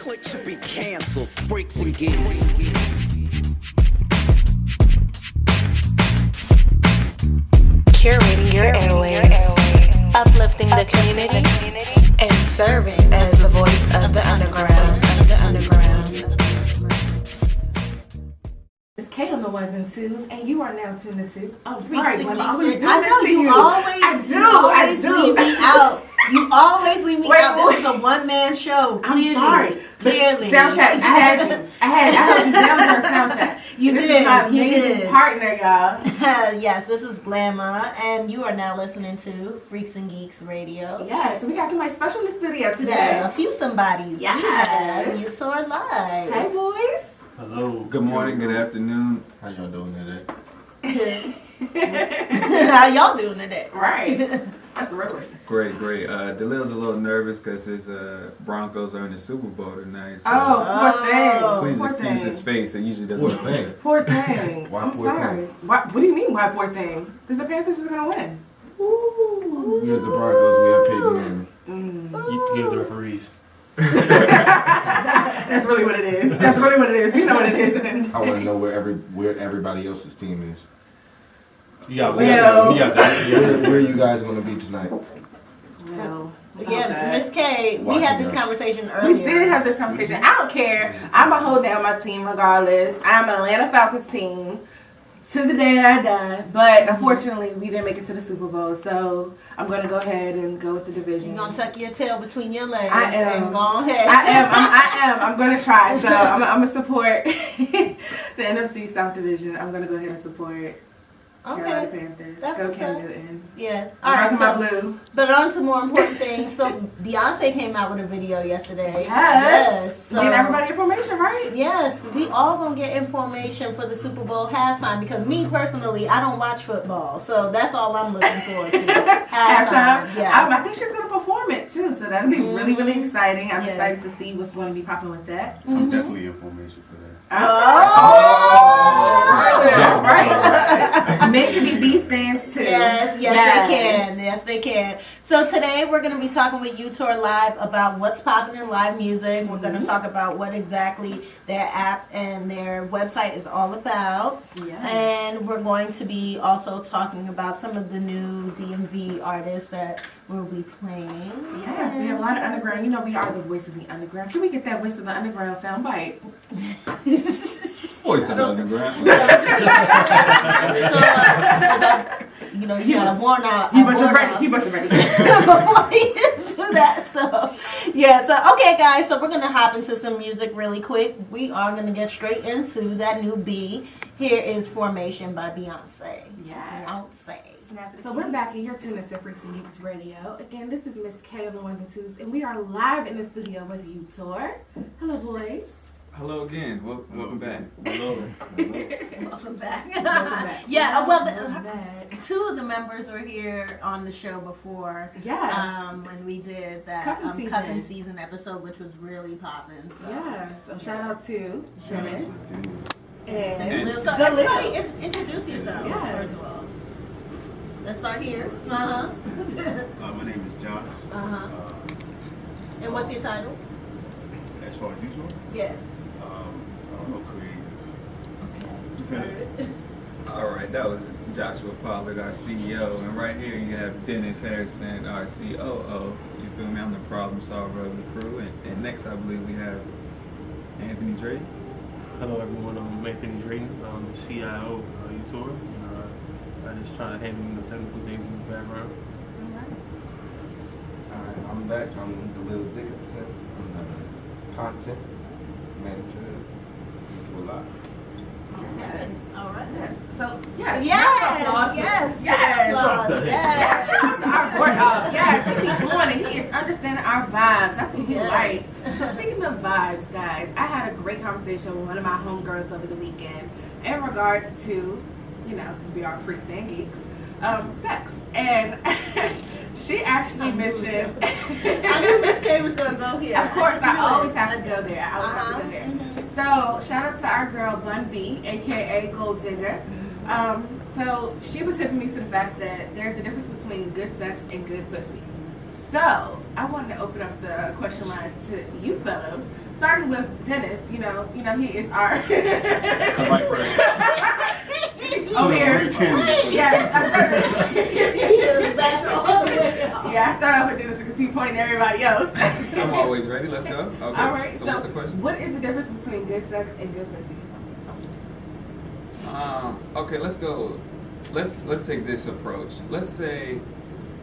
clique should be canceled. Freaks and geeks. Curating your airwaves, uplifting the community, and serving as the voice of the underground. It's Kay on the ones and twos, and you are now tuned into. Oh, Freaks sorry, and Gwen, Geeks. I'm always doing I this know to you you. always. I do. Leave me out. You always leave me Wait, out. This is a one-man show. Clearly, I'm sorry. Clearly. Sound check. I had you down for a sound check. You this did. Is my You amazing did. partner, y'all. Yes, this is Glamour, and you are now listening to Freaks and Geeks Radio. Yeah, so we got somebody special in the studio today. Yeah, a few somebodies. Yes. Utorlive. Hey, boys. Hello. Good morning, good afternoon. How y'all doing today? How y'all doing today? Right. That's the real question. Great. Delil's a little nervous because his Broncos are in the Super Bowl tonight. So Oh, poor thing. please Poor excuse thing. his face. It usually doesn't look bad. Poor thing. Why I'm poor sorry. thing? What do you mean, why poor thing? Because the Panthers are going to win. Ooh. We as the Broncos, we have Peyton Manning. Mm. You give the referees. That's really what it is. You know what it is. I want to know where everybody else's team is. Well. Where you guys going to be tonight? Well, Yeah, Miss K, we Watching had this us. conversation earlier. we did have this conversation. I don't care. I'm going to hold down my team regardless. I'm an Atlanta Falcons team to the day I die. But unfortunately, we didn't make it to the Super Bowl. So I'm going to go ahead and go with the division. You're going to tuck your tail between your legs I am. and go ahead. I am. I'm going to try. So I'm going to support the NFC South Division. I'm going to go ahead and support Carolina Panthers. That's Go what's Cam up. Newton. Yeah. All right, so, blue. but on to more important things. So Beyonce came out with a video yesterday. Yes. So, Get everybody information, right? yes, we all gonna get information for the Super Bowl halftime because me personally, I don't watch football, so that's all I'm looking forward to. Halftime. Yes. I think she's going to perform it too, so that'll be really, really exciting. I'm Yes. excited to see what's going to be popping with that. I'm definitely information for that. Oh! Right. Men can be beast stands too. Yes, they can. Yes, they can. So today we're going to be talking with Utorlive about what's popping in live music. We're going to talk about what exactly their app and their website is all about. Yes. And we're going to be also talking about some of the new DMV artists that we'll be playing. Yes, we have a lot of underground. You know, we are the voice of the underground. Can we get that voice of the underground soundbite? Voice of the underground. You know, you gotta warn out. He wasn't ready. Before he do that, so yeah. So okay, guys. So we're gonna hop into some music really quick. We are gonna get straight into that new B. Here is "Formation" by Beyonce. Yes. Beyonce. So we're back and you're tuned into Freaks and Geeks Radio. Again, this is Miss K on the ones and twos, and we are live in the studio with Utor. Hello, boys. Hello again. Welcome back. Welcome back. back. Yeah. Welcome back. Two of the members were here on the show before. Yes. When we did that cuffing season episode, which was really popping. So. Yes. So shout out to Dennis. So And everybody introduce yourself Yes. first of all. Let's start here. My name is Josh. And what's your title? As far as YouTube, Yeah. I'm creative. Okay. All right, that was Joshua Pollard, our CEO. And right here you have Dennis Harrison, our COO. You feel me? I'm the problem solver of the crew. And next, I believe we have Anthony Drake. Hello everyone, I'm Anthony Drayton. I'm the CIO of Utor, and I just try to handle the technical things in the background. I'm back. I'm Delil Dickinson. I'm the content manager to a lot. Yes. All right. Yes. So Yes. Yes. He be going and he is understanding our vibes. That's what he likes. So speaking of vibes, guys, I had a great conversation with one of my homegirls over the weekend in regards to, you know, since we are freaks and geeks, sex. And she actually mentioned I knew Miss K was gonna go here. Of course, I always have to I go there. I always have to go there. Mhm. So, shout out to our girl Bun B, aka Gold Digger. So she was hipping me to the fact that there's a difference between good sex and good pussy. So I wanted to open up the question lines to you fellows, starting with Dennis. You know, he is our. He's over here. Yes, I started. Yeah, I started off with Dennis because he pointing at everybody else. I'm always ready. Let's go. Okay. All right. So what's the question? What is the difference between good sex and good pussy? Okay, let's go. Let's take this approach. Let's say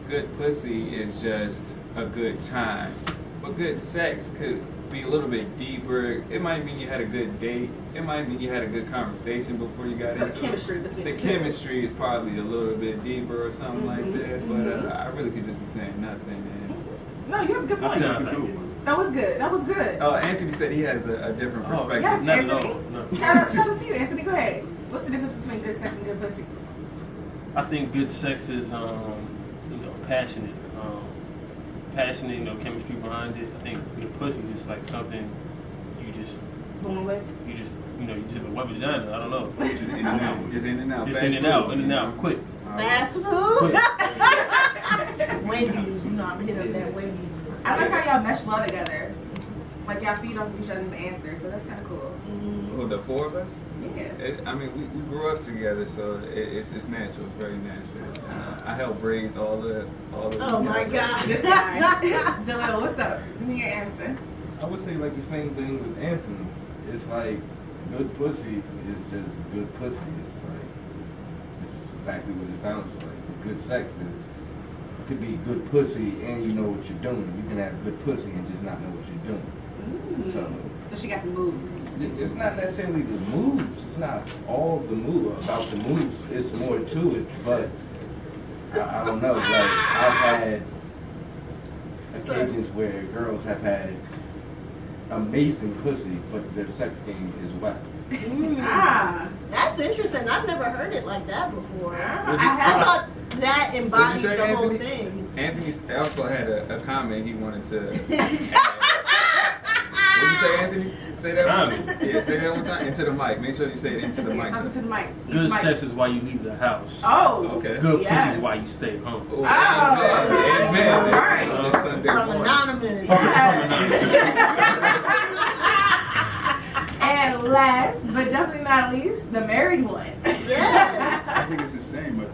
good pussy is just a good time, but good sex could be a little bit deeper. It might mean you had a good date. It might mean you had a good conversation before you got into the chemistry between the chemistry is probably a little bit deeper or something like that. But I really could just be saying nothing. No, you have a good point. That was good. That was good. Oh, Anthony said he has a different perspective. Yes, Not Anthony. at all. No. Shout out to you, Anthony. Go ahead. What's the difference between good sex and good pussy? I think good sex is, passionate. Passionate, chemistry behind it. I think good pussy is just like something you just Born with? you just a web vagina. I don't know. Just in and out. Just in and out. Just Fast in and out, quick. Fast food. Wendy's, I'm gonna hit up that Wendy's. I like how y'all mesh well together. Like y'all feed off each other's answers, so that's kind of cool. Who, the four of us? Yeah. I mean, we grew up together, so it's natural. It's very natural. I helped raise all the. Oh my God. Jalil, what's up? Give me your answer. I would say like the same thing with Anthony. It's like good pussy is just good pussy. It's exactly what it sounds like. Good sex could be good pussy and you know what you're doing. You can have good pussy and just not know what you're doing. So she got the moves. It's not necessarily the moves. It's not all the about the moves. It's more to it. But I don't know. Like I've had occasions where girls have had amazing pussy, but their sex game is whack. That's interesting. I've never heard it like that before. I thought that embodied say, the whole Anthony? thing. Anthony also had a comment he wanted to. What'd you say, Anthony? Say that one. Yeah, say that one time into the mic. Make sure you say it into the mic. Talking to the mic. Good Mic. sex is why you leave the house. Oh. Okay. Good Yes. pussy is why you stay home. Oh, Amen. Amen. All right. This Sunday From morning. Anonymous. And last, but definitely not least, the married one. Yes. I think it's the same. I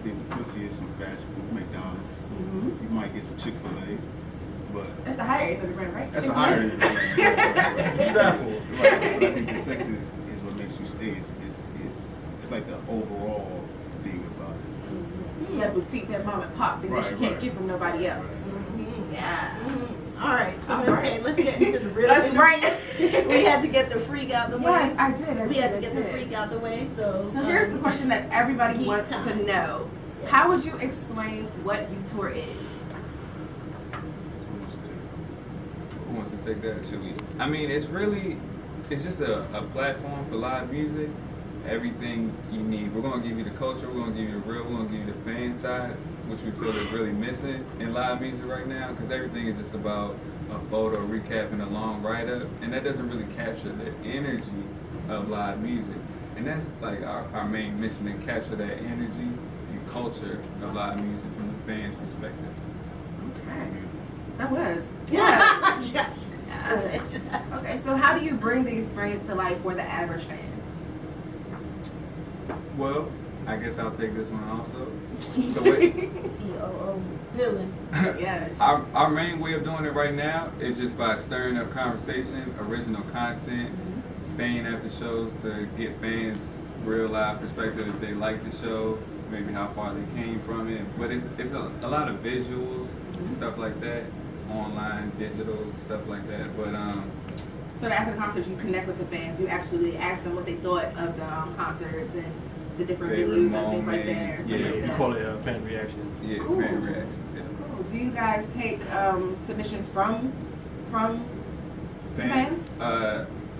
think the pussy is some fast food, McDonald's. You might get some Chick-fil-A, but That's the higher end of the brand, right? that's the higher end of the brand. Stressful. But I think the sex is what makes you stay. It's like the overall thing about it. That boutique, that mom and pop thing that you can't get from nobody else. Yeah. All right, so Ms. K, let's get into the real That's interview. right. We had to get the freak out the way. Yes, I did. We had to get the freak out the way, so here's the question that everybody geek wants time. to know. Yes. How would you explain what Utor is? Who wants to take that? Should we? I mean, it's just a platform for live music. Everything you need. We're gonna give you the culture. We're gonna give you the real. We're gonna give you the fan side, which we feel is really missing in live music right now. Because everything is just about a photo recap and a long write-up, and that doesn't really capture the energy of live music. And that's like our main mission, to capture that energy and culture of live music from the fans' perspective. Okay. That was. Yeah. Okay, so how do you bring the experience to life for the average fan? Well, I guess I'll take this one also. The way, COO villain. Yes. our main way of doing it right now is just by stirring up conversation, original content, staying after shows to get fans real live perspective if they like the show, maybe how far they came from it. But it's a lot of visuals and stuff like that, online, digital, stuff like that. But So that after the concert, you connect with the fans. You actually ask them what they thought of the concerts and the different Favorite venues and things like moment. that. Stuff Yeah, like We that. call it fan reactions. yeah, Cool. fan reactions. Yeah. Cool. Do you guys take submissions from fans?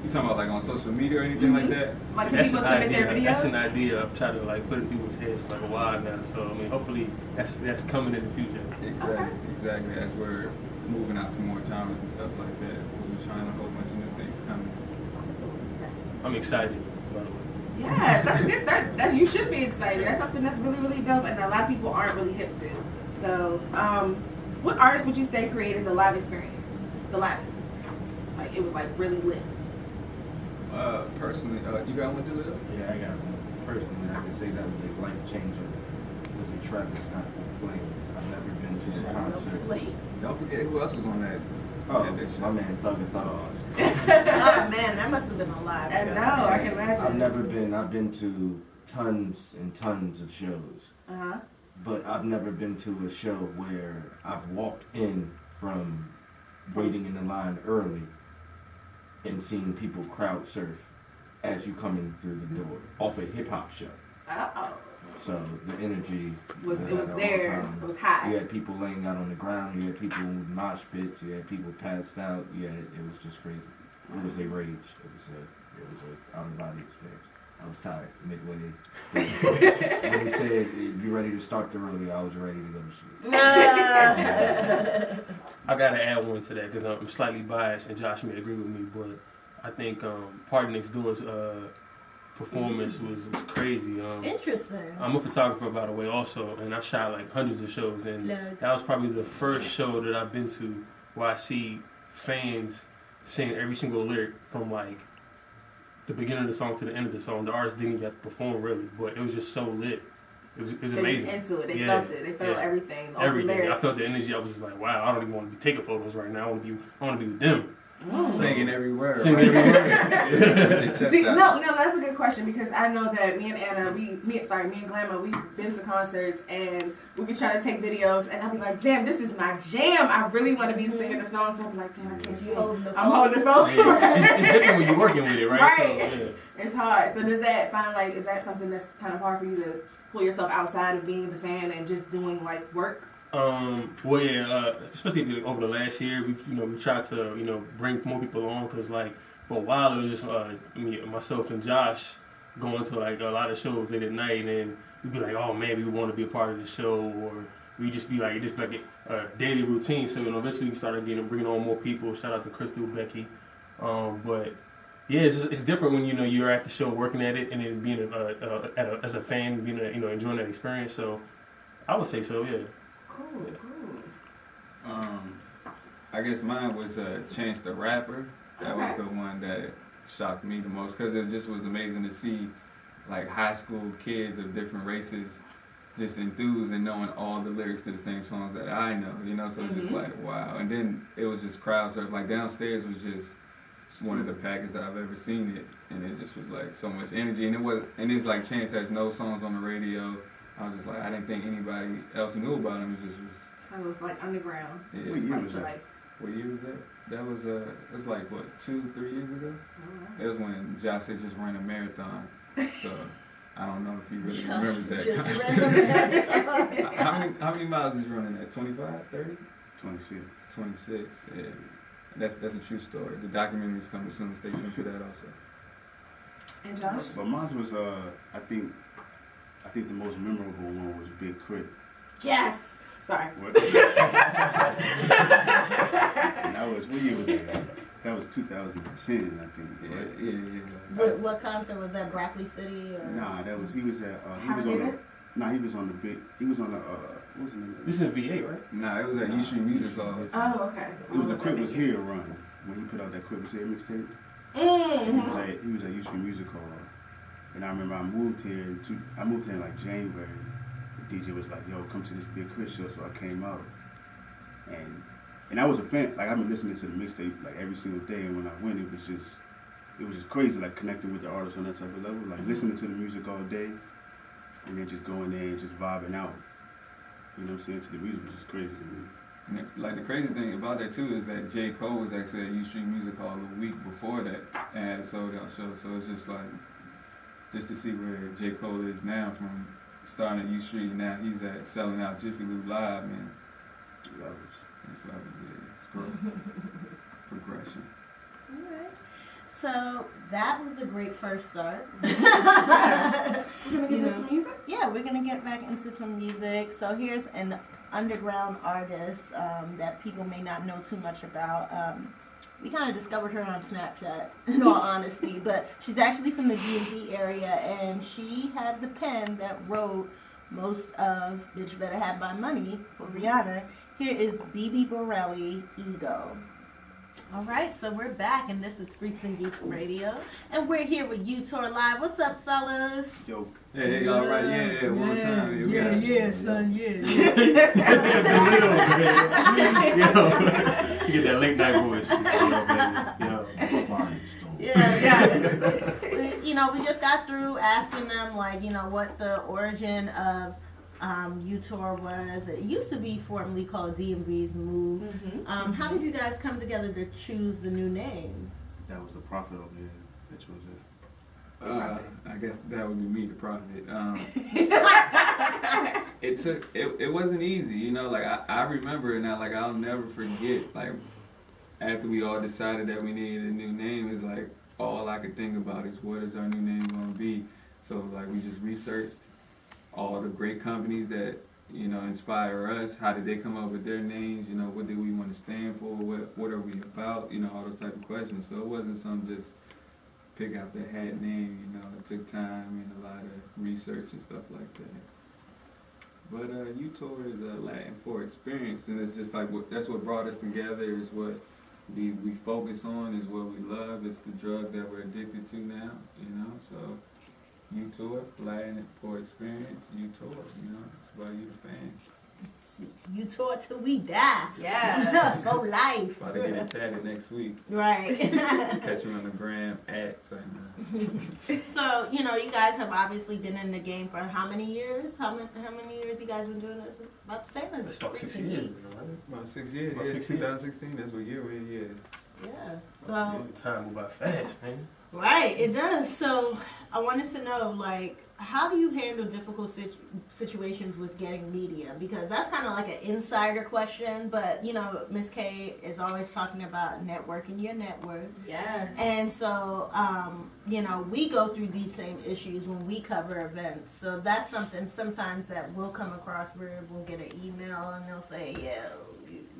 You talking about like on social media or anything like that? Like, can That's people an submit their idea. videos? That's an idea I've tried to put in people's heads for like a while now. So I mean, hopefully that's coming in the future. Exactly. As we're moving out to more genres and stuff like that, we're trying a whole bunch of new things coming. I'm excited, by the way. Yes, that's good. That you should be excited. That's something that's really, really dope, and a lot of people aren't really hip to. So, what artist would you say created the live experience? The live experience. Like, it was like really lit. Personally, you got one, Jaleel? Yeah, I got one. Personally, I can say that was a life changer. Was a Travis Scott with Flame. I've never been to a concert. Don't forget who else was on that. Oh, that show. my man Thug. Oh man, that must have been a live show. I know, I can imagine. I've been to tons and tons of shows. But I've never been to a show where I've walked in from waiting in the line early and seeing people crowd surf as you coming through the door off a hip hop show. So the energy was there. It was high. You had people laying out on the ground. You had people in mosh pits. You had people passed out. It was just crazy. It was a rage. It was a out of body experience. I was tired midway. When he said, "You ready to start the rodeo?" I was ready to go to sleep. I gotta add one to that because I'm slightly biased, and Josh may agree with me, but I think Party Next Door's performance was crazy. Interesting. I'm a photographer, by the way, also, and I've shot like hundreds of shows, and that was probably the first show that I've been to where I see fans sing every single lyric from like the beginning of the song to the end of the song. The artist didn't even have to perform really, but it was just so lit. It was amazing. They was into it. They felt it. They felt everything. Everything. I felt the energy. I was just like, wow, I don't even want to be taking photos right now. I want to be with them. Singing every word. Singing every word. No, that's a good question because I know that me and Anna, me and Glamour, we've been to concerts and we be trying to take videos and I'll be like, damn, this is my jam. I really want to be singing the song, so I'll be like, damn, I can't sing. I'm holding the phone. It's different when you're working with it, right? Right. So, it's hard. So is that something that's kind of hard for you to pull yourself outside of being the fan and just doing like work? Well, yeah, especially over the last year, we tried to, bring more people on because, like, for a while it was just myself and Josh going to like a lot of shows late at night, and we'd be like, oh man, we want to be a part of the show, or we just be like, a daily routine. So eventually we started bringing on more people. Shout out to Crystal, Becky, but yeah, it's different when you're at the show working at it and then being as a fan, being enjoying that experience. So I would say so, yeah. Cool. I guess mine was Chance the Rapper. That was the one that shocked me the most because it just was amazing to see like high school kids of different races just enthused and knowing all the lyrics to the same songs that I know, so it was just like, wow. And then it was just crowd surf. Like downstairs was just one of the packets I've ever seen it, and it just was like so much energy. And it's like Chance has no songs on the radio. I was just like, I didn't think anybody else knew about him. It was like underground. Yeah. What year was that? What year was that? That was it was like what 2-3 years ago. It was when Josh had just ran a marathon. So I don't know if he really remembers that. How many miles did you run in that? 25, 30? 26. 26. Yeah, that's a true story. The documentary's coming soon. Stay tuned for that also. And Josh? But mine was I think the most memorable one was Big Crit. Yes. Sorry. What? What year was that? That was 2010, I think. Right? Yeah. What concert was that? Broccoli City? Or? Nah, he was on the what's the name? This is VA, right? Nah, it was at East Street Music Hall. Oh, okay. It was a Crip Was Here run when he put out that Crip Was Here mixtape. He was at East Street Music Hall. And I remember I moved here in like January. The DJ was like, yo, come to this Big Chris show. So I came out. And I was a fan. Like, I've been listening to the mixtape like every single day. And when I went, it was just crazy, like connecting with the artists on that type of level. Like listening to the music all day and then just going there and just vibing out. You know what I'm saying? To the music was just crazy to me. And like the crazy thing about that too is that J. Cole was actually at U Street Music Hall a week before that and had a sold out show. So it's just like, just to see where J. Cole is now from starting at U Street, now he's at selling out Jiffy Lube Live, man. It's growth. Progression. All right. So that was a great first start. We're gonna get into some music? Yeah, we're gonna get back into some music. So here's an underground artist that people may not know too much about. We kind of discovered her on Snapchat, in all honesty, but she's actually from the DMV area, and she had the pen that wrote most of Bitch Better Have My Money for Rihanna. Here is BB Borelli, Ego. All right, so we're back, and this is Freaks and Geeks Radio, and we're here with Utorlive. What's up, fellas? Yo, Hey, all right, yeah, one time. son, Yo, you get that late night voice. Yeah. You know, we just got through asking them, like, you know, what the origin of Utor was. It used to be formerly called DMV's Move. How did you guys come together to choose the new name? that was the prophet over here that chose it. I guess that would be me, the prophet. It wasn't easy, you know. Like I remember it now. Like I'll never forget. Like after we all decided that we needed a new name, it's like all I could think about is what is our new name going to be. So like we just researched all the great companies that, you know, inspire us. How did they come up with their names? You know, what did we want to stand for? What are we about? You know, all those type of questions. So it wasn't some just pick out the hat name. You know, it took time and a lot of research and stuff like that. But Utor is Latin for experience, and it's just like that's what brought us together. Is what we focus on. Is what we love. It's the drug that we're addicted to now. You know, so. Utor, Latin for experience, Utor, you know, it's about you, the fan. Utor till we die. Yeah. For life. About to get it tatted next week. Right. Catch me on the gram at So, you know, you guys have obviously been in the game for how many years? How many years you guys been doing this? About the same as It's about 6 Freaks and years. Geeks. About 6 years. About Yeah, 6 years. 2016. That's what year we're in. Yeah. Yeah. So, Time go by fast, man. right, it does. So, I wanted to know, like, how do you handle difficult situations with getting media? Because that's kind of like an insider question, but, you know, Miss K is always talking about networking your net worth. Yes. And so, you know, we go through these same issues when we cover events. So that's something sometimes that we'll come across where we'll get an email and they'll say, yeah,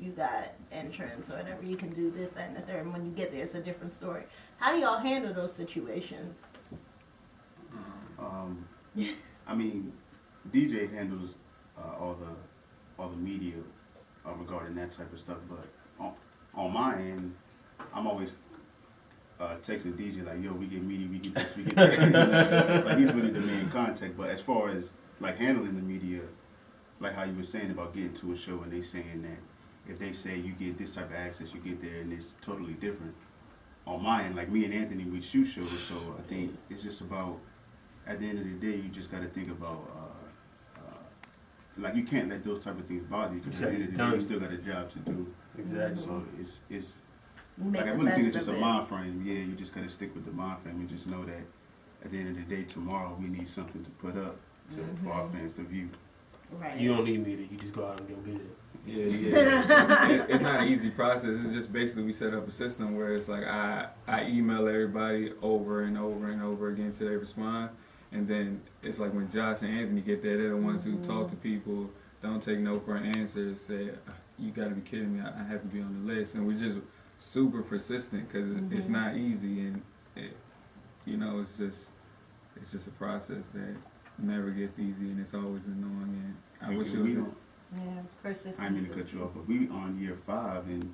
you got entrance or whatever, you can do this, that, and the third. And when you get there, it's a different story. How do y'all handle those situations? I mean, DJ handles all the media regarding that type of stuff, but on my end, I'm always texting DJ like, yo, we get media, we get this, we get that. Like he's really the main contact. But as far as like handling the media, like how you were saying about getting to a show and they saying that if they say you get this type of access, you get there and it's totally different. On my end, like me and Anthony, we shoot shows, so I think it's just about, at the end of the day, you just got to think about, like you can't let those type of things bother you, because at the end of the day, you still got a job to do. Exactly. So it's Make like I the really think best it's just of a it. mind frame. Yeah, you just got to stick with the mind frame and just know that at the end of the day, tomorrow we need something to put up for our fans to view. Right. You don't need media. You just go out and go get it. Yeah. It's not an easy process. It's just basically we set up a system where it's like I email everybody over and over and over again till they respond. And then it's like when Josh and Anthony get there, they're the ones who talk to people, don't take no for an answer, say, you gotta be kidding me, I have to be on the list. And we're just super persistent because it's not easy, and you know, it's just a process that never gets easy, and it's always annoying. And I wish it was. Yeah, persistence. I didn't mean to cut you off, but we on year 5 and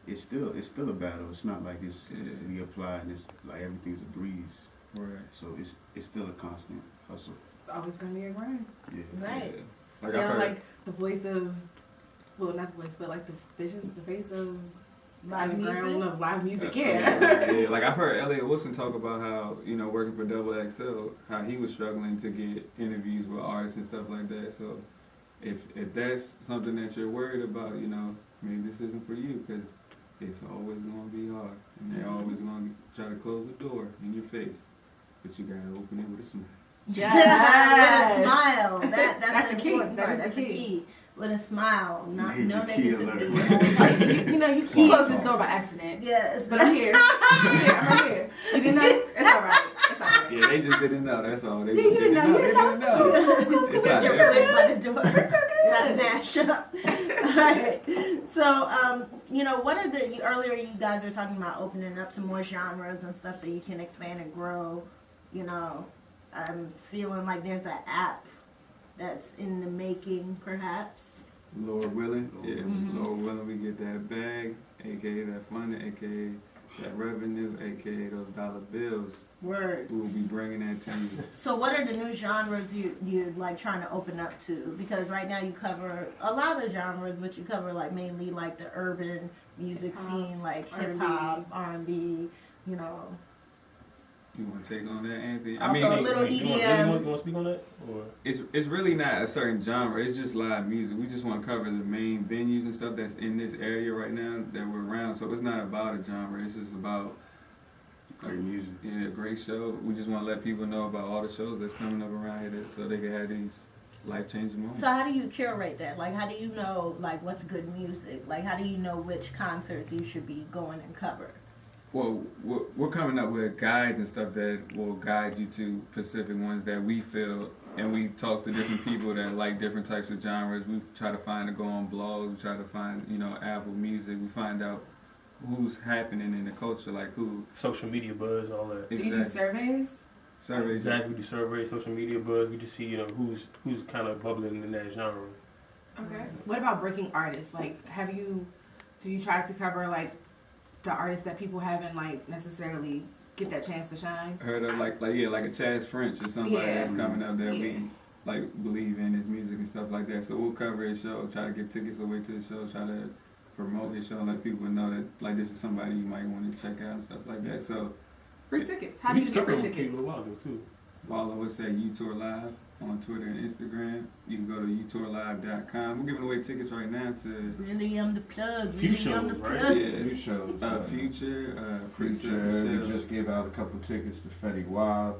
it's still a battle. It's not like it's we apply and it's like everything's a breeze. Right. So it's still a constant hustle. It's always going to be a grind. Yeah. Right. Yeah. Like Sound I've heard, like the voice of, well, not the voice, but like the vision, the face of live music. Of live music, yeah. Like I've heard Elliot Wilson talk about how, you know, working for Double XL, how he was struggling to get interviews with artists and stuff like that. So if that's something that you're worried about, you know, maybe this isn't for you, because it's always going to be hard, and they're always going to try to close the door in your face, but you got to open it with a smile. With a smile. That's the key. important part. That's the key. With a smile, no negativity. You know, you close this door by accident. Yes. But I'm here. I'm right here. You didn't know? It's all right. It's all right. Yeah, they just didn't know. That's all. They You just didn't didn't know. know. They didn't know. It's not You're everything. by the door. Not mash up. Alright. So, you know, what are the earlier you guys are talking about opening up to more genres and stuff so you can expand and grow. You know, I'm feeling like there's an app that's in the making, perhaps? Lord willing, Lord willing, we get that bag, aka that funding, aka that revenue, aka those dollar bills. Words. We will be bringing that to you. So what are the new genres you're like trying to open up to? Because right now you cover a lot of genres, but you cover like mainly like the urban music scene, like hip hop, R&B, you know. You want to take on that, Anthony? Also a little You EDM. want to speak on that? Or? It's really not a certain genre. It's just live music. We just want to cover the main venues and stuff that's in this area right now that we're around. So it's not about a genre. It's just about Great music. Yeah, great show. We just want to let people know about all the shows that's coming up around here, so they can have these life-changing moments. So how do you curate that? Like, how do you know like what's good music? Like, how do you know which concerts you should be going and cover? Well, we're coming up with guides and stuff that will guide you to specific ones that we feel, and we talk to different people that like different types of genres. We try to find to go on blogs. We try to find, Apple Music. We find out who's happening in the culture, like who. Social media buzz, all that. Do you do surveys? Surveys. Exactly, we do surveys, social media buzz. We just see, who's kind of bubbling in that genre. Okay. What about breaking artists? Like, do you try to cover like the artists that people haven't like necessarily get that chance to shine? Heard of like a Chaz French or somebody that's coming up that we like believe in his music and stuff like that. So we'll cover his show, try to give tickets away to the show, try to promote his show, let people know that like this is somebody you might want to check out and stuff like that. So free tickets. How do you get free tickets? A while ago too. Follow us at Utorlive on Twitter and Instagram. You can go to utorlive.com. We're giving away tickets right now to Really the plug. Few Really shows, the right? plug. yeah, New shows. Future, Future. We just gave out a couple tickets to Fetty Wap.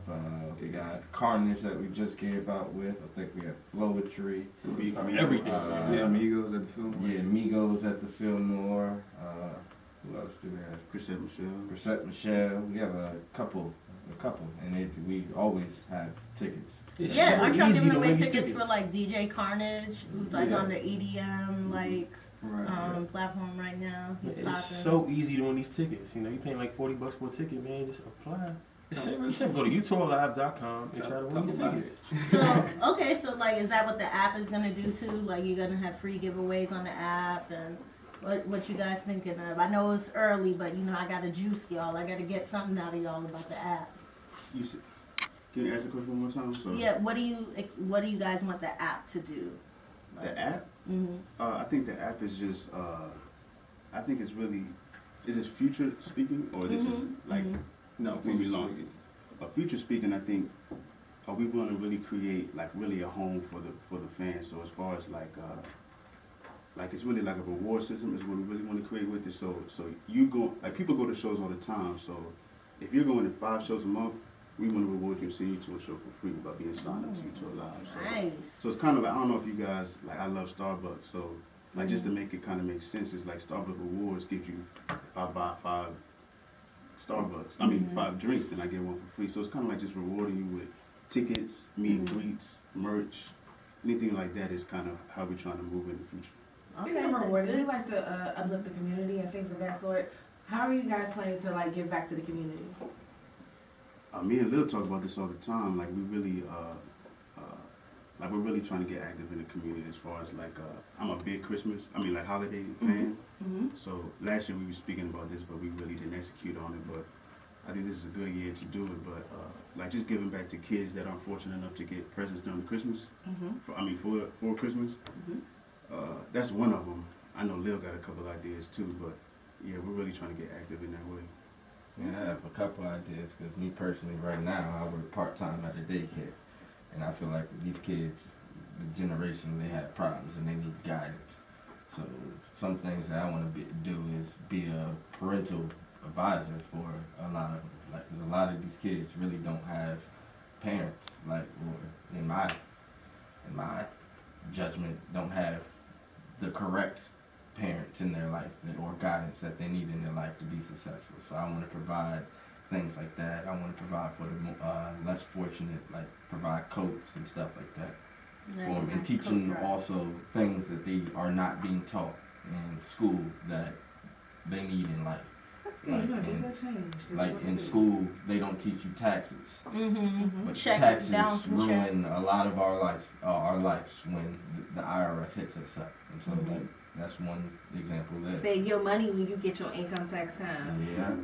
We got Carnage that we just gave out with. I think we have Flowetry. Everything. yeah, Amigos at the film. Yeah, Migos at the Fillmore. Who else do we have? Chrisette Michelle. Michelle. We have a couple, and we always have tickets. It's Yeah, so aren't y'all easy giving to away win these tickets for like DJ Carnage, who's like on the EDM Right. platform right now? He's popping. It's so easy to win these tickets. You're paying like $40 for a ticket, man. Just apply. You should go to utorlive.com and try to win these tickets. So like, is that what the app is gonna do too? Like, you're gonna have free giveaways on the app, and what you guys thinking of? I know it's early, but I gotta juice y'all. I gotta get something out of y'all about the app. Can you ask the question one more time? Sorry. Yeah, what do you guys want the app to do? The app? Mm-hmm. I think the app is just. I think it's really. Is this future speaking or this is like? No, when we launch future speaking, I think we want to really create like really a home for the fans. So as far as like it's really like a reward system is what we really want to create with it. So you go like people go to shows all the time. So if you're going to 5 shows a month, we want to reward you and send you to a show for free by being signed up to Utorlive. So, Nice. So it's kind of like, I don't know if you guys like, I love Starbucks. So like just to make it kind of make sense, it's like Starbucks rewards gives you, if I buy 5 Starbucks, 5 drinks, then I get 1 for free. So it's kind of like just rewarding you with tickets, meet and greets, merch, anything like that is kind of how we're trying to move in the future. Speaking of rewarding, we like to uplift the community and things of that sort. How are you guys planning to like give back to the community? Me and Lil talk about this all the time. Like we really, like we're really trying to get active in the community as far as like, I'm a big holiday fan. Mm-hmm. So last year we were speaking about this, but we really didn't execute on it. But I think this is a good year to do it. But like just giving back to kids that aren't fortunate enough to get presents during Christmas. For Christmas. That's one of them. I know Lil got a couple ideas too, but yeah, we're really trying to get active in that way. Yeah, I have a couple ideas because me personally, right now, I work part-time at a daycare. And I feel like these kids, the generation, they have problems and they need guidance. So some things that I want to do is be a parental advisor for a lot of them. Like, 'cause a lot of these kids really don't have parents, like, or in my judgment, don't have the correct parents in their life or guidance that they need in their life to be successful. So I want to provide things like that. I want to provide for the less fortunate, like provide coats and stuff like that for them, and teach them also things that they are not being taught in school that they need in life. That's good. You're gonna do that change. Like in school, they don't teach you taxes, but Check, taxes balance and ruin checks. a lot of our lives when the IRS hits us up, and so like that's one example there. Save your money when you get your income tax time. Yeah.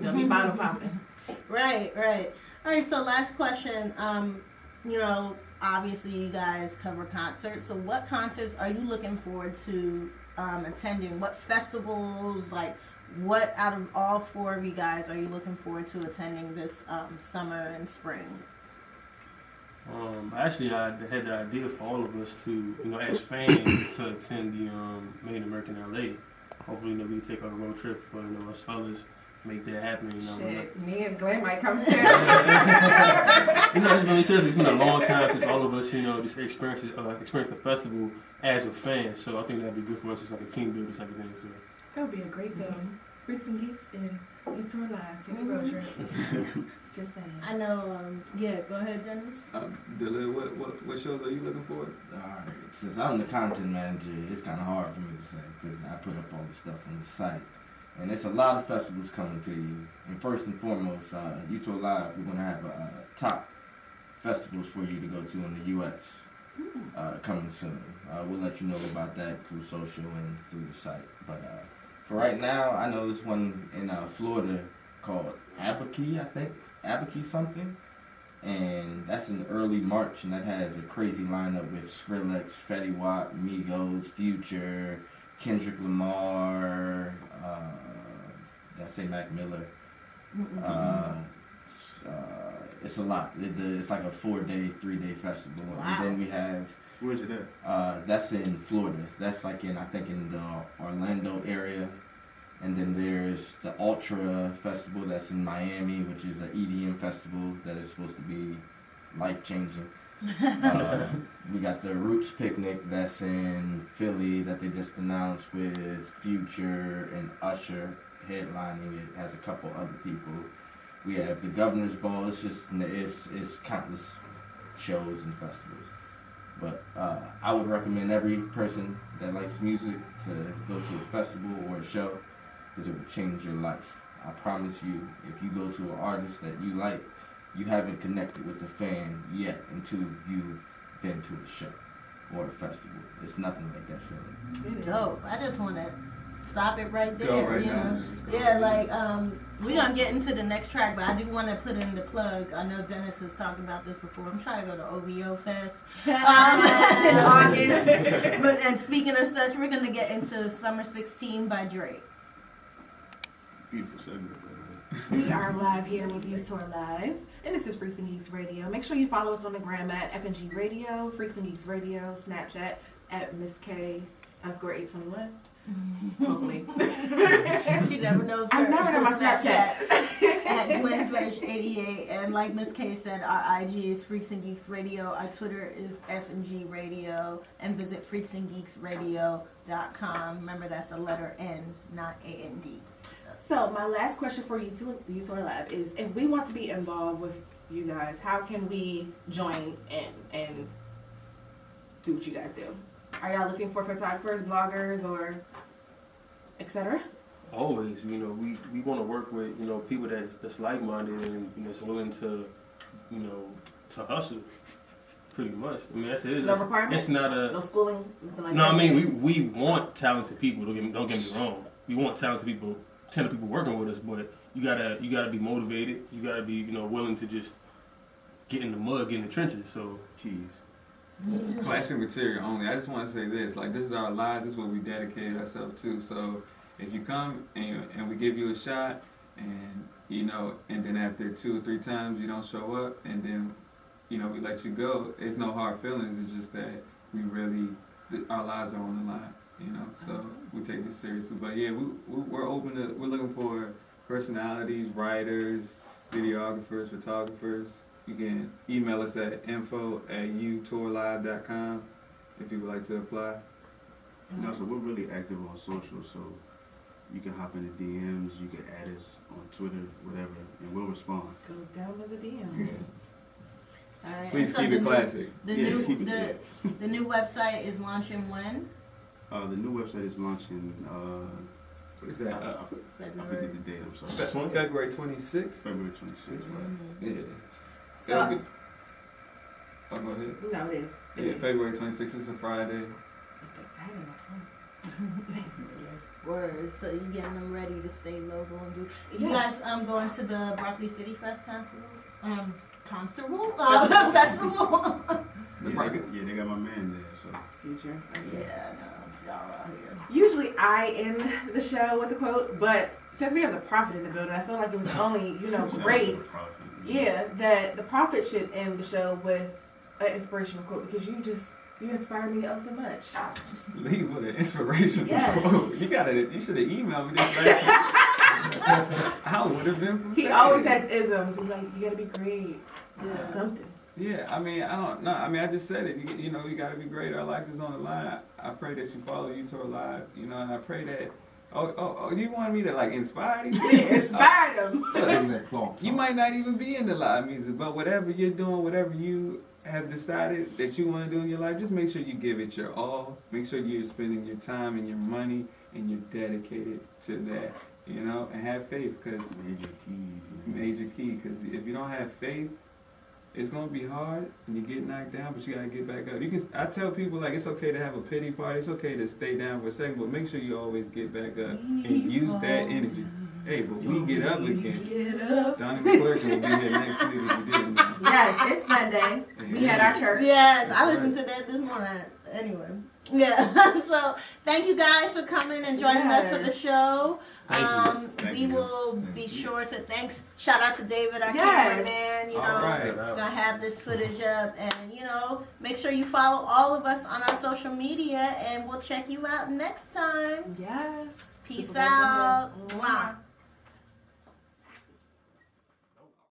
Don't be bottle popping. Right. All right, so last question. You know, obviously you guys cover concerts. So what concerts are you looking forward to attending? What festivals, like what out of all four of you guys are you looking forward to attending this summer and spring? Actually, I had the idea for all of us to, you know, as fans, to attend the Made in America in LA. Hopefully, you know, we can take a road trip for, you know, us fellas, make that happen. You know, Shit, me and Glenn might come too. you know, it's really seriously, it's been a long time since all of us, you know, just experienced the festival as a fan. So I think that'd be good for us, just like a team building type of thing. So. That would be a great film. Freaks and Geeks and Utorlive. Take a road trip. Just saying. I know. Yeah, go ahead, Dennis. Dylan, what shows are you looking for? Alright, since I'm the content manager, it's kind of hard for me to say because I put up all the stuff on the site. And there's a lot of festivals coming to you. And first and foremost, Utorlive, we're going to have top festivals for you to go to in the U.S. Coming soon. We'll let you know about that through social and through the site. But for right now, I know this one in Florida called Abakie, I think. Abakie something. And that's in early March, and that has a crazy lineup with Skrillex, Fetty Wap, Migos, Future, Kendrick Lamar, did I say Mac Miller? It's a lot. It's like a 4-day, 3-day festival. Wow. And then we have... Where's it at? That's in Florida. That's like I think in the Orlando area. And then there's the Ultra Festival that's in Miami, which is an EDM festival that is supposed to be life-changing. We got the Roots Picnic that's in Philly that they just announced with Future and Usher headlining it. Has a couple other people. We have the Governor's Ball. It's countless shows and festivals. But I would recommend every person that likes music to go to a festival or a show because it will change your life. I promise you, if you go to an artist that you like, you haven't connected with a fan yet until you've been to a show or a festival. It's nothing like that feeling. Dope. I just want to stop it right there. Go right you now. know? Just go Yeah, right like we're gonna get into the next track, but I do want to put in the plug. I know Dennis has talked about this before. I'm trying to go to OVO Fest in August. And speaking of such, we're gonna get into Summer 16 by Drake. Beautiful segment, by the way. We are live here with Utorlive, and this is Freaks and Geeks Radio. Make sure you follow us on the gram at FNG Radio, Freaks and Geeks Radio, Snapchat at MissK_821. Hopefully. She never knows her, I never know my Snapchat at GlenFetish88. And like Miss K said, our IG is Freaks and Geeks Radio. Our Twitter is FNG Radio. And visit FreaksNGeeksRadio.com. Remember, that's the letter N, not A-N-D. So my last question for you, Utorlive, is if we want to be involved with you guys, how can we join in and do what you guys do? Are y'all looking for photographers, bloggers, or etc.? Always, you know, we want to work with, you know, people that's like-minded and, you know, is willing to, you know, to hustle, pretty much. I mean, that's it. No requirements? It's not a... No schooling? Nothing like No, that? I mean, we want talented people, don't get me wrong. We want talented people working with us, but you gotta be motivated. You gotta be, you know, willing to just get in the mud, get in the trenches. So Keys. Classic material only. I just want to say this. Like, this is our lives. This is what we dedicated ourselves to. So if you come and we give you a shot and, you know, and then after 2 or 3 times you don't show up and then, you know, we let you go, it's no hard feelings. It's just that we really, our lives are on the line, you know. So we take this seriously. But yeah, we're open to, we're looking for personalities, writers, videographers, photographers. You can email us at info@utorlive.com if you would like to apply. You know, so we're really active on social, so you can hop in the DMs, you can add us on Twitter, whatever, and we'll respond. Goes down to the DMs. All right. Please And so keep it classic. The new website is launching when? The new website is launching, What is that? I forget the date. So That's one. February 26th. February 26th, right? Yeah. So- It'll be- oh, go ahead. No, it is. It Yeah, is. February 26th is a Friday. I had it on my phone. Word. So you getting them ready to stay local and do. You Yes. guys going to the Broccoli City Fest Festival? Festival? They got my man there, so. Future. Yeah, no, y'all out here. Usually I end the show with a quote, but since we have the prophet in the building, I feel like it was only, Shout out to great. the prophet. Yeah, that the prophet should end the show with an inspirational quote because you inspired me so much. Leave with an inspirational Yes. quote. You should have emailed me this last I would have been prepared. He always has isms. He's like, you gotta be great. Yeah, something. Yeah, I mean, I don't know. I mean, I just said it. You know, you got to be great. Our life is on the line. I pray that you follow Utorlive, you know, and I pray that. Oh, you want me to like inspire these? Inspired him. Give that cloth. You might not even be into live music, but whatever you're doing, whatever you have decided that you want to do in your life, just make sure you give it your all. Make sure you're spending your time and your money and you're dedicated to that, you know, and have faith because Major keys. major key. Because if you don't have faith, it's gonna be hard and you get knocked down, but you gotta get back up. I tell people like it's okay to have a pity party, it's okay to stay down for a second, but make sure you always get back up and use that energy. Hey, but we get up again. Donnie McClurkin will be here next week if we didn't. Yes, it's Sunday. We had our church. Yes, I listened to that this morning. Anyway, yeah. So thank you guys for coming and joining us for the show. Thank We you. will be sure to shout out to David, our Yes. cameraman. You know, All right. gonna have this footage up, and make sure you follow all of us on our social media, and we'll check you out next time. Yes. Peace Super out. Bowl Sunday. Mwah.